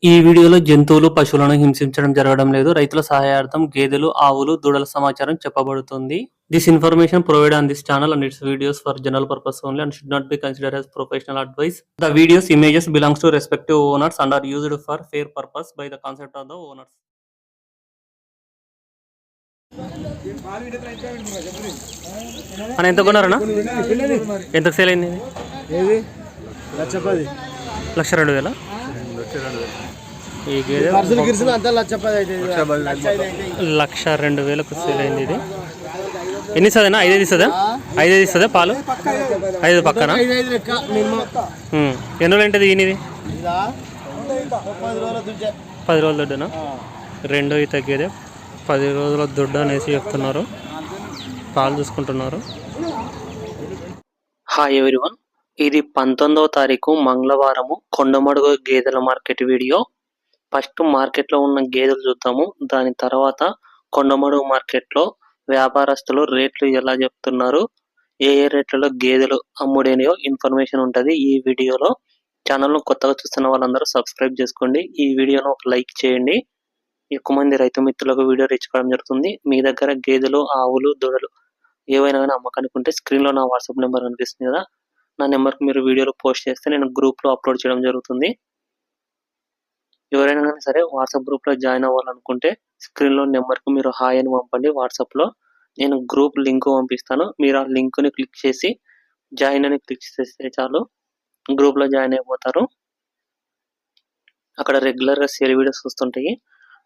ఈ వీడియోలో జంతువులు, పశువులను హింసించడం జరగడం లేదు. రైతుల సహాయార్థం గేదెలు, ఆవులు, దూడల సమాచారం చెప్పబడుతుంది. This information provided on this channel and its videos for general purpose only and should not be considered as professional advice. The videos images belongs to respective owners and are used for fair purpose by the concept of the owners. ఎంత కొన్నారన్నా? ఎంత sale అయింది? లక్ష 2,000. ఈ గేదె 1,02,000కు sale అయింది. ఇది ఎన్ని ఇస్తుందన్నా? 5 ఇస్తుందా? 5 ఇస్తుందా పాలు? 5 పక్కన. ఎన్ని రోజులు ఉంటుంది ఈయనది? 10 రోజుల దొడ్డునా? 2 ఈత గేదె 10 రోజుల దొడ్డు అనేసి చెప్తున్నారు. పాలు చూసుకుంటున్నారు. హాయ్ ఎవ్రీవన్, ఇది 19వ తారీఖు మంగళవారము కొండమడుగు గేదెల మార్కెట్ వీడియో. ఫస్ట్ మార్కెట్లో ఉన్న గేదెలు చూద్దాము. దాని తర్వాత కొండమడుగు మార్కెట్లో వ్యాపారస్తులు రేట్లు ఎలా చెప్తున్నారు, ఏ రేట్లలో గేదెలు అమ్ముడైనయో ఇన్ఫర్మేషన్ ఉంటుంది ఈ వీడియోలో. ఛానల్ను కొత్తగా చూస్తున్న వాళ్ళందరూ సబ్స్క్రైబ్ చేసుకోండి. ఈ వీడియోను ఒక లైక్ చేయండి. ఎక్కువ మంది రైతు మిత్రులకు వీడియో రీచ్ కావడం జరుగుతుంది. మీ దగ్గర గేదెలు, ఆవులు, దూడలు ఏవైనా కానీ అమ్మకానికి ఉంటే స్క్రీన్లో నా వాట్సాప్ నెంబర్ కనిపిస్తుంది కదా, నా నెంబర్కి మీరు వీడియోలు పోస్ట్ చేస్తే నేను గ్రూప్లో అప్లోడ్ చేయడం జరుగుతుంది. ఎవరైనా కానీ సరే వాట్సాప్ గ్రూప్లో జాయిన్ అవ్వాలనుకుంటే స్క్రీన్లో నెంబర్కి మీరు హాయ్ అని పంపండి. వాట్సాప్లో నేను గ్రూప్ లింక్ పంపిస్తాను. మీరు ఆ లింక్ని క్లిక్ చేసి జాయిన్ అని క్లిక్ చేస్తే చాలు, గ్రూప్లో జాయిన్ అయిపోతారు. అక్కడ రెగ్యులర్గా సేల్ వీడియోస్ వస్తుంటాయి.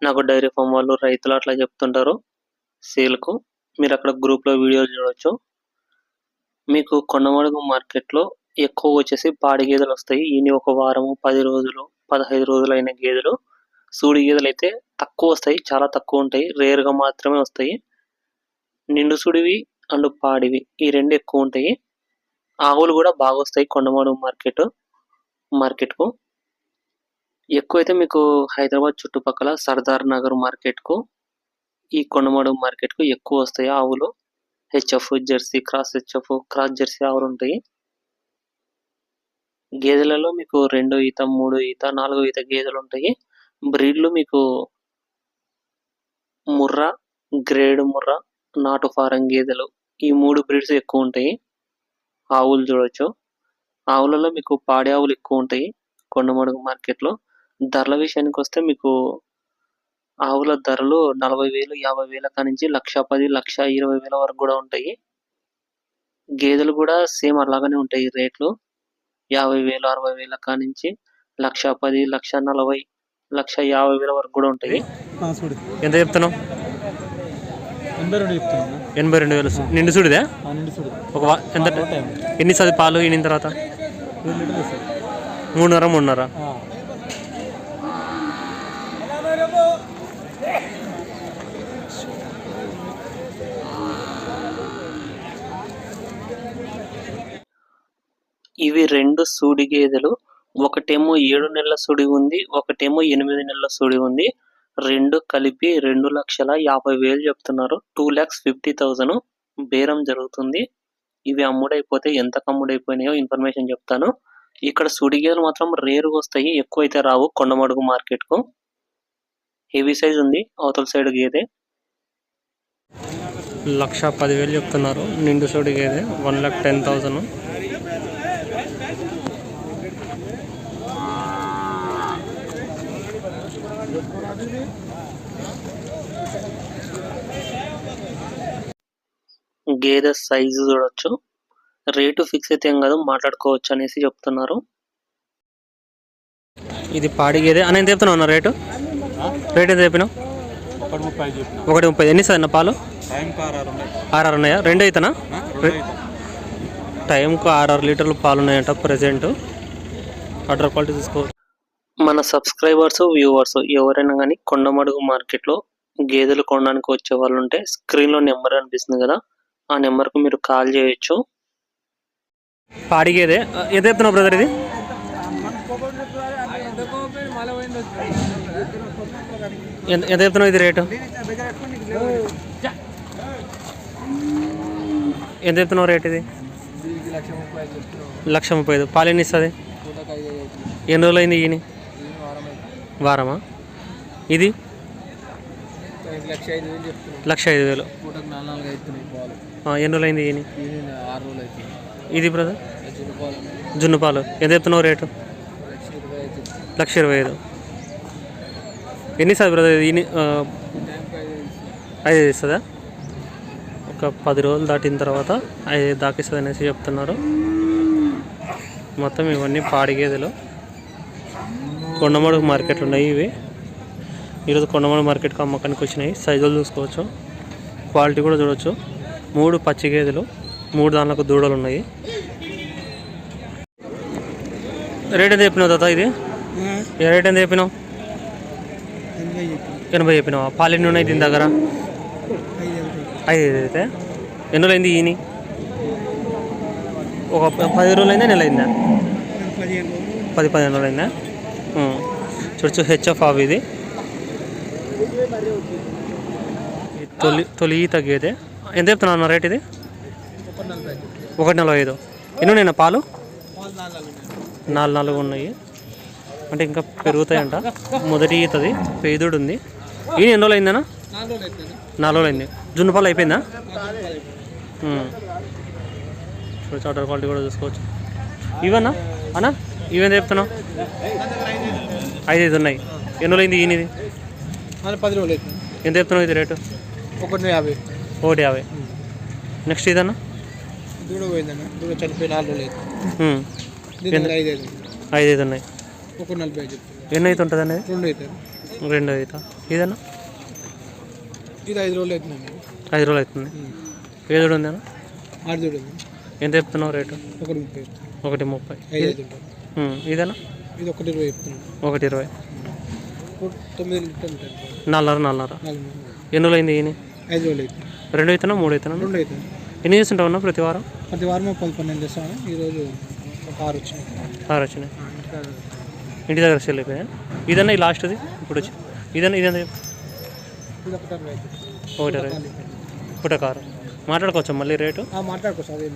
నాకు డైరీ ఫామ్ వాళ్ళు, రైతులు అట్లా చెప్తుంటారు సేల్కు. మీరు అక్కడ గ్రూప్లో వీడియోలు చూడవచ్చు. మీకు కొండమడుగు మార్కెట్లో ఎక్కువ వచ్చేసి పాడి గేదెలు వస్తాయి. ఇన్ని ఒక వారము, 10 రోజులు, 15 రోజులు అయిన గేదెలు. సూడి గేదెలు అయితే తక్కువ వస్తాయి, చాలా తక్కువ ఉంటాయి, రేర్గా మాత్రమే వస్తాయి. నిండు సుడివి అండ్ పాడివి ఈ 2 ఎక్కువ ఉంటాయి. ఆవులు కూడా బాగా వస్తాయి కొండమడుగు మార్కెట్కు. ఎక్కువైతే మీకు హైదరాబాద్ చుట్టుపక్కల సర్దార్ నగర్ మార్కెట్కు, ఈ కొండమడుగు మార్కెట్కు ఎక్కువ వస్తాయి ఆవులు. HF, Jersey, cross HF, cross Jersey ఆవులు ఉంటాయి. గేదెలలో మీకు 2 ఈత, 3 ఈత, 4 ఈత గేదెలు ఉంటాయి. బ్రీడ్లు మీకు ముర్రా, గ్రేడ్ ముర్రా, నాటు ఫారం గేదెలు, ఈ 3 బ్రీడ్స్ ఎక్కువ ఉంటాయి. ఆవులు చూడవచ్చు. ఆవులలో మీకు పాడి ఆవులు ఎక్కువ ఉంటాయి కొండమడుగు మార్కెట్లో. ధరల విషయానికి వస్తే మీకు ఆవుల ధరలు 40,000, 50,000 కానించి 1,10,000, 1,20,000 వరకు కూడా ఉంటాయి. గేదెలు కూడా సేమ్ అలాగనే ఉంటాయి రేట్లు. 50,000, 60,000 కానించి 1,10,000, 1,40,000, 1,50,000 వరకు కూడా ఉంటాయి. ఎంత చెప్తున్నావు? 82,000 నిండు సుడిదా? ఒక ఎంత ఎన్ని సది పాలు ఈనిన తర్వాత? 3.5. ఇవి 2 సూడి గేదెలు. ఒకటేమో 7 నెలల సుడి ఉంది, ఒకటేమో 8 నెలల సుడి ఉంది. 2 కలిపి 2,50,000 చెప్తున్నారు. 2,50,000 బేరం జరుగుతుంది. ఇవి అమ్ముడైపోతే ఎంత అమ్ముడైపోయినాయో ఇన్ఫర్మేషన్ చెప్తాను. ఇక్కడ సుడి గేదెలు మాత్రం రేరుగా వస్తాయి, ఎక్కువైతే రావు కొండమడుగు మార్కెట్కు. హెవీ సైజ్ ఉంది అవతల సైడ్ గేదె. 1,10,000 చెప్తున్నారు. నిండు సుడి గేదె 1,10,000. గేదె సైజు చూడొచ్చు. రేటు ఫిక్స్ అయితే ఏం కాదు, మాట్లాడుకోవచ్చు అనేసి చెప్తున్నారు. ఇది పాడి గేదె అని ఎంత చెప్తున్నావు అన్న? రేటు ఎంత చెప్పినావు? 1,30. ఎన్ని సార్ అన్న పాలు? 6 ఉన్నాయా? 2 అవుతానా? టైంకు 6 లీటర్లు పాలు ఉన్నాయంట ప్రెసెంట్. ఆర్డర్ క్వాలిటీ తీసుకోవచ్చు. మన సబ్స్క్రైబర్స్, వ్యూవర్స్ ఎవరైనా కానీ కొండమడుగు మార్కెట్లో గేదెలు కొనడానికి వచ్చే వాళ్ళు ఉంటే స్క్రీన్లో నెంబర్ అనిపిస్తుంది కదా, ఆ నెంబర్కు మీరు కాల్ చేయొచ్చు. పాడి గేదె ఎంత చెప్తున్నావు బ్రదర్? ఇది ఎంత చెప్తున్నావు? ఇది రేటు ఎంత చెప్తున్నావు? రేట్ ఇది 1,30,000. పాలు ఎన్ని ఇస్తుంది? ఎన్ని రోజులు అయింది ఈయన? వారమా? ఇది 1,05,000. ఎన్ని రోజులైంది? ఈయన 6 రోజులు అయితే. ఇది బ్రదర్ జున్ను పాలు ఎంత చెప్తున్నావు రేటు? 1,25,000. ఎన్ని సార్ బ్రదర్? ఈయన 5 ఇస్తుందా? ఒక 10 రోజులు దాటిన తర్వాత 5 దాకిస్తుంది అనేసి చెప్తున్నారు. మొత్తం ఇవన్నీ పాడి గేదెలు. కొండమడుగు మార్కెట్లు ఉన్నాయి ఇవి. ఈరోజు కొండమడుగు మార్కెట్కి అమ్మకానికి వచ్చినాయి. సైజులు చూసుకోవచ్చు, క్వాలిటీ కూడా చూడవచ్చు. 3 పచ్చి గేదెలు, 3 దానిలకు దూడలు ఉన్నాయి. రేట్ ఎంత చెప్పినావు తాత? ఇది రేట్ ఎంత చెప్పినావు? 80 చెప్పినావా? పాలు ఎన్ని ఉన్నాయి దీని దగ్గర? 5 అయితే. ఎన్ని రోజులు అయింది ఈయన? ఒక 10 రోజులు అయిందా, నెల అయిందా? 10-15 రోజులు అయిందా? చూడచ్చు హెచ్ఎఫ్ ఆవు ఇది. తొలి ఈత గేదె. ఎంత చెప్తున్నా అన్న రేట్ ఇది? 1,45. ఎన్ని ఉన్నాయన్న పాలు? 4 ఉన్నాయి. అంటే ఇంకా పెరుగుతాయంట. మొదటి ఈతది పేదుడు ఉంది. ఈయన ఎన్ని రోజులు అయిందన్నా? 4 రోజులు అయింది. జున్ను పాలు అయిపోయిందా? చూడచ్చు, వాటర్ క్వాలిటీ కూడా చూసుకోవచ్చు. ఇవన్నా అన్న ఇవెంత చెప్తున్నావు? 5 ఉన్నాయి. ఎన్ని రోజులు అయింది ఈయనది? 10 రోజులు అవుతుంది. ఎంత చెప్తున్నావు ఇది రేటు? 1,50. 1,50. నెక్స్ట్ ఇదన్నా? దూడ పోయిందన్న. దూడ చనిపోయి 4 రోజులు అవుతుంది. 5 ఉన్నాయి. 1,40 చెప్తాను. ఎన్ని అయితే ఉంటుంది అనేది? 2 అవుతాయి. 2 అవుతా. ఇదన్నా? ఇది 5 రోజులు అవుతుందండి. 5 రోజులు అవుతుంది. ఏ దూడ ఉందన్నా? 6 దూడ ఉంది. ఎంత చెప్తున్నావు రేటు? 1,30. 1,30. ఇదన్నా? ఇది 1,20 చెప్తున్నాను. 1,20. 9 లీటర్లు ఉంటాయి. 4.5. ఎన్ని రోజులు అయింది ఈయన? 5 రోజులు అవుతుంది. 2 అవుతున్నా 3 అవుతున్నా? 2 అవుతుంది. ఎన్ని చేస్తుంటావు అన్న ప్రతి వారం? ప్రతి వారం 10-12 చేస్తాను. ఈరోజు ఒక 6 వచ్చినాయి. 6 వచ్చినాయి. ఇంటి దగ్గర సెల్ అయిపోయా. ఇదన్నా ఈ లాస్ట్ది ఇప్పుడు వచ్చి ఇదన్నా? ఇది 1,20. పుట్ట కారు మాట్లాడుకోవచ్చా మళ్ళీ రేటు? మాట్లాడుకోవచ్చు. అదేం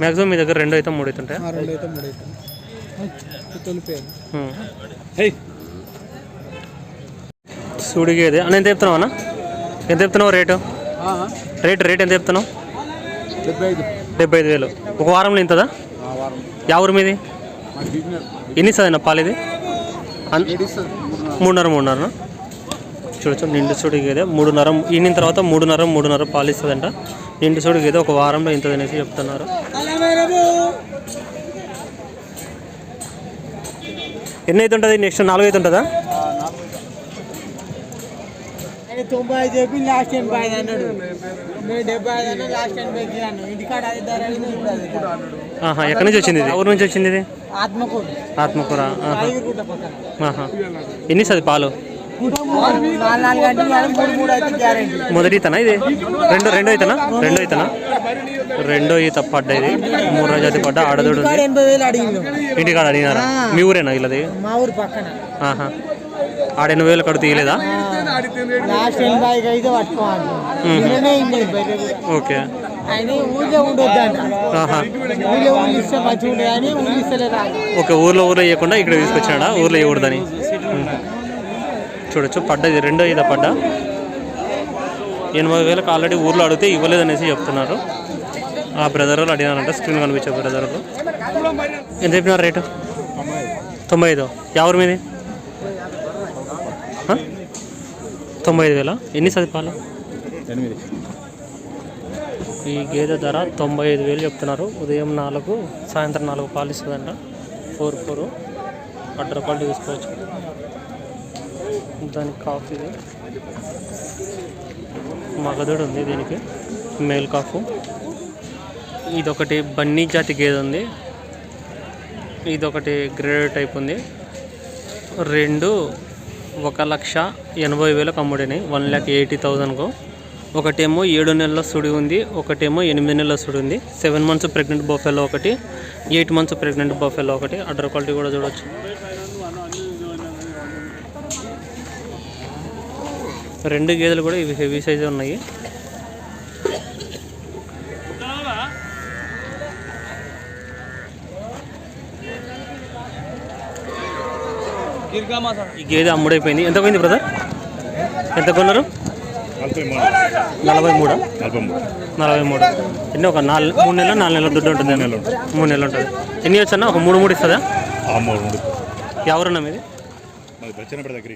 మ్యాక్సిమం మీ దగ్గర 2 అయితే 3 అవుతుంటాయి. 2 అయితే 3 అవుతుంది. తొలిపోయాను. సుడిగేది అని ఎంత చెప్తున్నావు అన్న? ఎంత చెప్తున్నావు రేటు? రేట్ ఎంత చెప్తున్నావు? 75,000. ఒక వారంలో ఇంతదా? యా ఊరు మీది? ఎన్ని ఇస్తుందన్న పాలు ఇది? 3.5. చూడచ్చు నిండు సుడిగేదే 3.5. ఈయన తర్వాత 3.5 పాలు ఇస్తుందంట. నిండు సుడిగేదే ఒక వారంలో ఇంతది అనేసి చెప్తున్నారు. ఎన్ని అయితే ఉంటుంది? నెక్స్ట్ 4 అయితే ఉంటుందా? 90 చెప్పి లాస్ట్ 85 అన్నాడు. 75 అన్నా లాస్ట్ 85 అన్నాడు. ఇంటికాడ అది ధర ఎక్కడి నుంచి వచ్చింది? ఊరు నుంచి వచ్చింది ఇది? ఆత్మకూర. ఎన్ని ఇస్తుంది పాలు? 4 గంటలు 3 అయితే గ్యారెంటీ. మొదటి ఈతనా ఇది? రెండో ఈతనా? 2 ఈతనా? 2 ఈత పడ్డ ఇది. 3 రోజు జాతి పడ్డ ఆడదోడు ఉంది. 80,000 అడిగింది. ఇంటికాడ అడిగినారా? మీ ఊరేనా ఇలాది? మా ఊరు పక్కన. ఆడ 80,000 కడుతూ ఇలేదా? లాస్ట్ 85 అయితే పట్టుకోవాలి. ఓకే. ఓకే, ఊర్లో ఇవ్వకుండా ఇక్కడ తీసుకొచ్చినాడా? ఊర్లో ఇవ్వకూడదని. చూడొచ్చు పడ్డది 2 ఈత పడ్డ. 80,000 ఆల్రెడీ ఊర్లో అడిగితే ఇవ్వలేదు అనేసి చెప్తున్నారు. ఆ బ్రదర్లు అడిగినారంట, స్క్రీన్ కనిపించే బ్రదర్లు. ఎంత చెప్పినారు రేటు? 95. ఎవరి మీది? 95,000. ఎన్ని సదిపాలు? 8. ఈ గేదె ధర 95,000 చెప్తున్నారు. ఉదయం 4, సాయంత్రం 4 పాలు ఇస్తుందంట. 4 అడ్డర క్వాలిటీ తీసుకోవచ్చు. దానికి కాఫ్ ఇది మగదుడు ఉంది. దీనికి మేల్ కాఫ్. ఇదొకటి బన్నీ జాతి గేదె ఉంది. ఇదొకటి గ్రేడ్ టైప్ ఉంది. 2 1,80,000 అమ్ముడినాయి. 1,80,000కు. ఒకటేమో 7 నెలల సుడి ఉంది, ఒకటేమో 8 నెలల సుడి ఉంది. 7 months ప్రెగ్నెంట్ బఫెలో ఒకటి, 8 months ప్రెగ్నెంట్ బఫెలో ఒకటి. అడ్డర్ క్వాలిటీ కూడా చూడవచ్చు. 2 గేదెలు కూడా ఇవి హెవీ సైజు ఉన్నాయి. ఈ గేదె అమ్ముడైపోయింది. ఎంత పోయింది బ్రదర్? ఎంత కొన్నారు? 43. 43 ఎన్ని? ఒక 3 నెలలు 4 నెలల దుడ్డు ఉంటుంది. 3 నెలలు ఉంటుంది. ఎన్ని వచ్చన్నా? ఒక 3 ఇస్తుందా? ఎవరన్నా మీది? దగ్గర